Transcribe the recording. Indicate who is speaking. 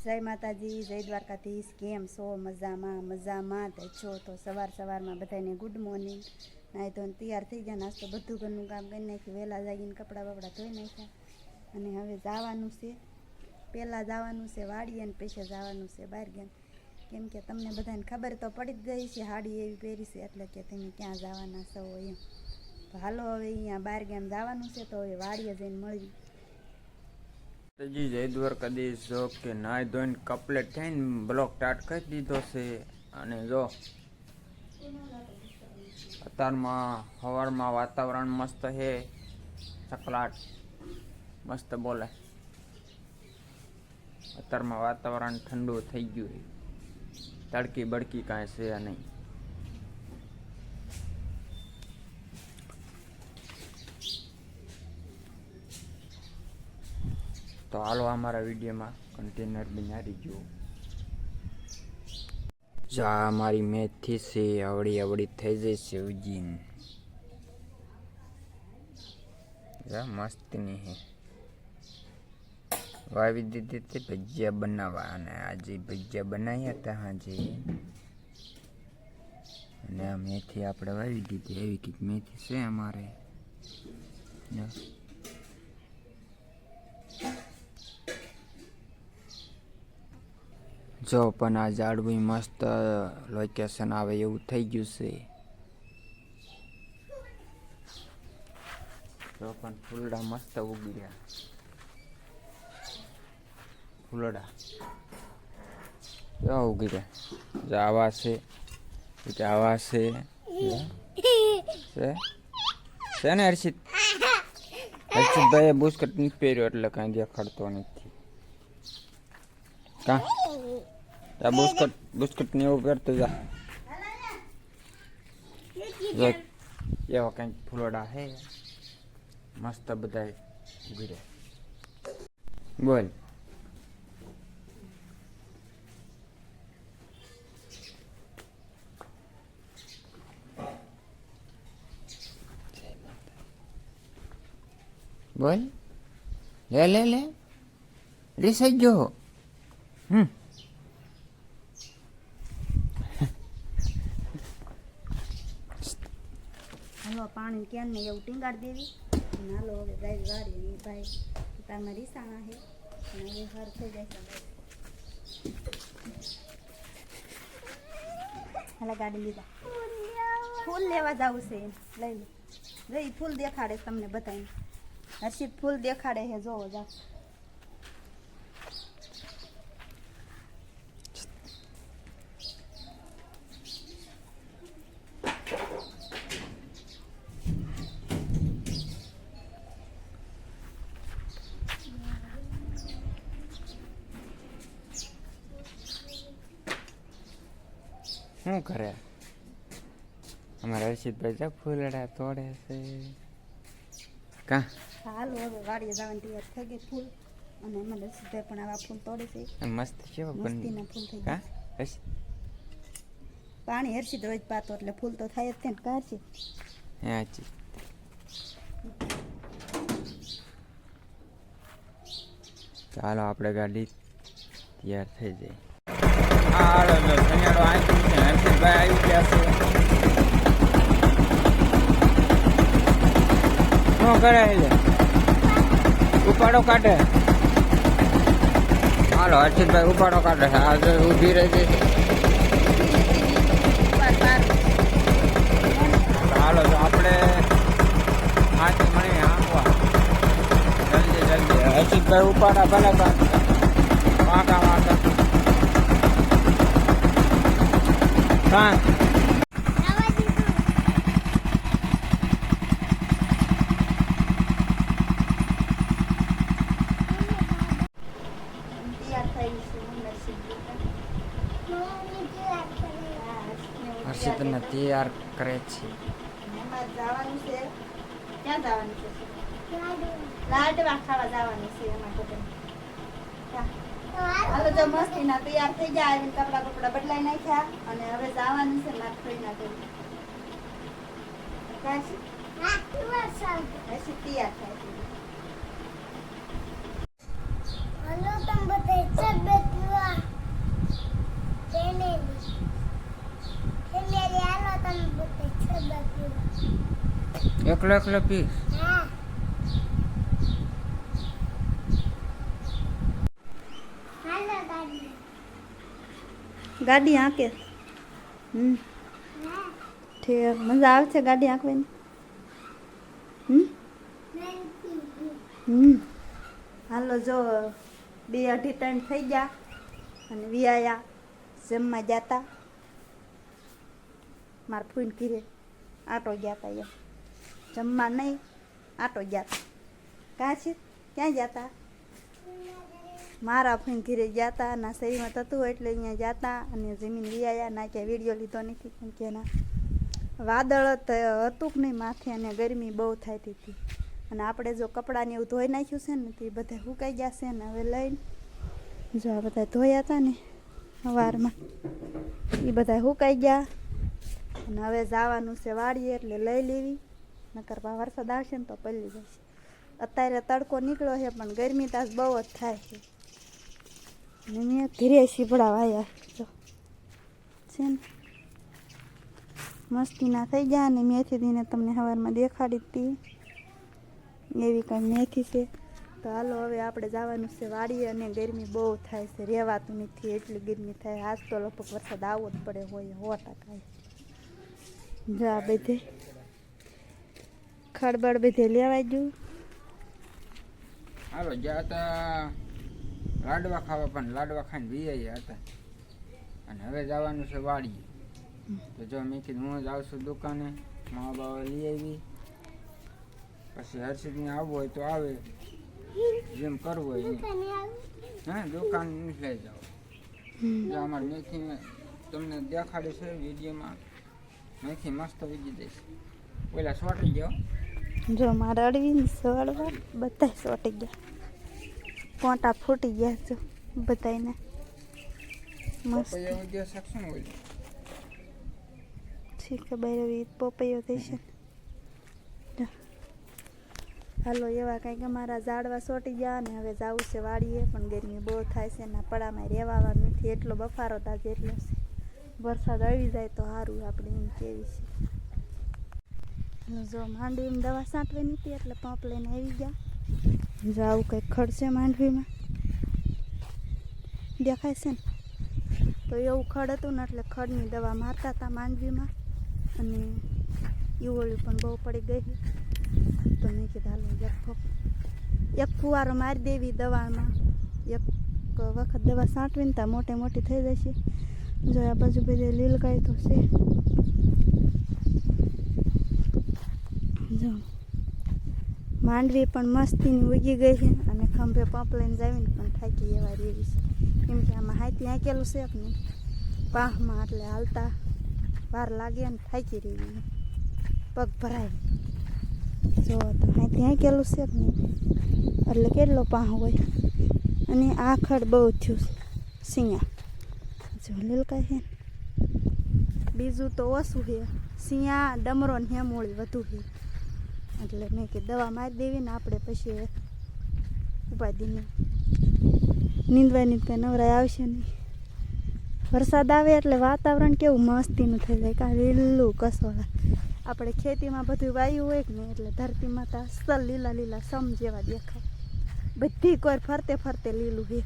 Speaker 1: જય માતાજી, જય દ્વારકાધીશ. કેમ છો? મજામાં તો છો. તો સવારમાં બધાને ગુડ મોર્નિંગ. નાહી તો તૈયાર થઈ ગયા, નાસ્તો બધું ઘરનું કામ કરી નાખ્યું, વહેલા જાગીને કપડાં બપડા ધોઈ નાખ્યા. અને હવે જવાનું છે, પહેલાં જવાનું છે વાડી અને પછી જવાનું છે બહાર ગયા. કેમ કે તમને બધાને ખબર તો પડી જ ગઈ છે, હાડી એવી પહેરી છે એટલે કે તમે ક્યાં જવાના છો એમ. તો હાલો હવે અહીંયા બહાર ગામ જવાનું છે, તો હવે વાડીએ જઈને મળવી.
Speaker 2: જી જય દ્વારકાધીશ. જો કે નાઈ ધોઈને કપલેટ થઈને બ્લોક સ્ટાર્ટ કરી દીધો છે. અને જો અત્યારમાં સવારમાં વાતાવરણ મસ્ત છે, ચકલાટ મસ્ત બોલે. અત્યારમાં વાતાવરણ ઠંડુ થઈ ગયું, તડકી બડકી કાંઈ છે નહીં. તો હાલો અમારા વિડીયોમાં કન્ટેનર બનાવી ગયો. જો આ અમારી મેથી છે, અવળી થઈ જશે ઉજીન. મસ્તની હે, વાવી દીધી તે ભજીયા બનાવવા. અને આજે ભજીયા બનાવ્યા હતા હાજે. અને આ મેથી આપણે વાવી દીધી, એવી કંઈક મેથી છે અમારે. જો પણ આ ઝાડવું મસ્ત લોકેશન આવે એવું થઈ ગયું છે. જો પણ ફૂલડા મસ્ત ઉગી રહ્યા, ફૂલડા જો ઉગી રહ્યા. જો આવા છે ને હર્ષિતભાઈ બુસ્કટ નથી પહેર્યો એટલે કાંઈ દેખાડતો નથી. કા બુસ્કટ ને એવું પહેરતો જા. એવા કંઈક ફૂલડા હે મસ્ત બધા ઉગી રહ્યા. બોલ બોલ લે રીસાઈ ગયો.
Speaker 1: હાલો પાણી કેન ને એવું ટીંગાડી દેવી. અને હાલો હવે ગાય વાળી ભાઈ તારમાં રીસાણા છે અને હવે હર થઈ જાય છે. હાલા ગાડી લીધા, ફૂલ લેવા જવું છે, લઈ લો. જઈ ફૂલ દેખાડે તમને બધાને. હર્ષિત ફૂલ દેખાડે છે, જોવો જાઓ.
Speaker 2: શું કરે અમારા હર્ષિતભાઈ? જા ફૂલડા તોડે છે. કા
Speaker 1: હાલો હવે વાડીએ જવાની તૈયાર થઈ ગઈ ફૂલ. અને અમારા હર્ષિતભાઈ પણ આવા ફૂલ તોડે છે.
Speaker 2: મસ્ત છે,
Speaker 1: મસ્તીના ફૂલ થઈ ગયા.
Speaker 2: હર્ષિત
Speaker 1: પાણી હર્ષિત રોજ પાતો એટલે ફૂલ તો થાય જ છે ને. કાર છે
Speaker 2: હાજી. ચાલો આપણે ગાડી તૈયાર થઈ જાય. હાલો જો શનિયાળો આવી છે, હર્ષિતભાઈ આવી ગયા છે. શું કરે છે? ઉપાડો કાઢે. હાલો હર્ષિતભાઈ ઉપાડો કાઢે છે. આ ઊભી રહી છે. હાલો તો આપણે 5 મણી આંકવા જલ્દી હર્ષિતભાઈ ઉપાડા ભલે વાંકા હા હર્ષિતને તૈયાર કરે છે.
Speaker 1: જવાનું છે, ક્યાં જવાનું છે? લાડવા ખાવા જવાનું છે એમાં બધા. હાલો તો મસ્તી ના તૈયાર થઈ ગયા, આવીને કપડા બદલાઈ નાખ્યા અને હવે જવાનું છે મારે ફરી ના કરી. તૈયાર થાય છે.
Speaker 3: Hello, tambah tecek betul.
Speaker 2: એકલો પીસ
Speaker 1: ગાડી હાંકે ઠીક મજા આવે છે ગાડી હાંકવાની હાલો જો 2:30 થઈ ગયા અને વિયાયા જમવા જાતા મારા ફૂઈને ઘીરે આટો ગયા તા એમ જમવા નહીં આટો ગયા તા કાં છે ક્યાં જતા મારા ફૂઈને ઘીરે જતા ના શરીરમાં થતું હોય એટલે અહીંયા જતા અને જમીન વિયાયા ના ક્યાં વિડીયો લીધો નથી કેમ કે એના વાદળ હતું કે નહીં માથે અને ગરમી બહુ થતી હતી અને આપણે જો કપડાને એવું ધોઈ નાખ્યું છે ને તો એ બધા સુકાઈ ગયા છે ને હવે લઈને જો આ બધા ધોયા હતા ને સવારમાં એ બધા સુકાઈ ગયા અને હવે જવાનું છે વાડીએ એટલે લઈ લેવી નકર વરસાદ આવશે ને તો પલળી જશે અત્યારે તડકો નીકળ્યો છે પણ ગરમી તાસ બહુ જ થાય છે અને મેં ધીરે સીપડા વાયા જો છે ને મસ્તીના થઈ ગયા અને મેથી દીને તમને સવારમાં દેખાડી હતી એવી કંઈ મેથી છે તો હાલો હવે આપણે જવાનું છે વાડીએ અને ગરમી બહુ થાય છે રહેવાતું નથી એટલી ગરમી થાય આજ તો લગભગ વરસાદ આવવો જ પડે હોય 100% જો આ બધે ખડબડ બધે લેવાઈ ગયું
Speaker 2: હાલો જ્યાં હતા લાડવા ખાવા પણ લાડવા ખાઈને વીઆઈ હતા અને હવે જવાનું છે વાડીએ તો જો મેં કીધું હું જ આવશું દુકાને મા બાવા લઈ આવી પછી હર્ષિતને આવવું હોય તો આવે જેમ કરવું હોય એમ હા દુકાન નથી લઈ જાઓ જો અમારે મેથી તમને દેખાડે છે વિડીયોમાં મેથી મસ્ત વીજી દઈશ પેલા સોટી ગયો
Speaker 1: જો મારા અડવીને સળવા બધા સોટી ગયા પોટા ફૂટી ગયા જો બધાને મસ્ત
Speaker 2: એવું દે સક્ષમ હોય
Speaker 1: છે ખબર એવી પોપૈયો થઈ છે હાલો એવા કંઈક અમારા ઝાડવા સોટી ગયા અને હવે જવું છે વાડીએ પણ ગરમી બહુ થાય છે ને પડામાં રહેવાનું નથી એટલો બફારો તાજે એટલો છે વરસાદ આવી જાય તો સારું આપણે એમ કેવી છે જો માંડવીમાં દવા છાંટવી નથી એટલે પંપ લઈને આવી ગયા જો આવું કંઈક ખડ છે માંડવીમાં દેખાય છે ને તો એવું ખડ હતું ને એટલે ખડની દવા મારતા હતા માંડવીમાં અને ઈવોળી પણ બહુ પડી ગઈ તો મેં કીધું હાલો એક ફુવારો મારી દેવી દવામાં એક વખત દવા છાંટવીને ત્યાં મોટી મોટી થઈ જશે જો આ બાજુ બધી લીલકાઈ તો છે જો માંડવી પણ મસ્તીની ઉગી ગઈ છે અને ખંભે પંપ લઈને જાવીને પણ થાકી એવા રેવી છે કેમ કે આમાં હાથી આંકેલું છે કે નહીં પાહમાં એટલે હાલતા વાર લાગે ને થાકી રેવી પગ ભરાય જો તો હાથી આંકેલું છે કે નહીં એટલે કેટલો પાહ હોય અને આ ખડ બહુ થયું છે સિંગા જો લીલકાય છે બીજું તો ઓછું છે સિંયા ડમરો ને હેમોળી વધુ છે એટલે મેં કે દવા મારી દેવી ને આપણે પછી ઉપાધિને નીંદવાની કંઈ નવરાય આવશે નહીં વરસાદ આવે એટલે વાતાવરણ કેવું મસ્તીનું થઈ જાય કાં લીલું કસોળા આપણે ખેતીમાં બધું વાયું હોય કે નહીં એટલે ધરતીમાં તો અસલ લીલા લીલા સમ જેવા દેખાય બધી કોઈ ફરતે ફરતે લીલું છે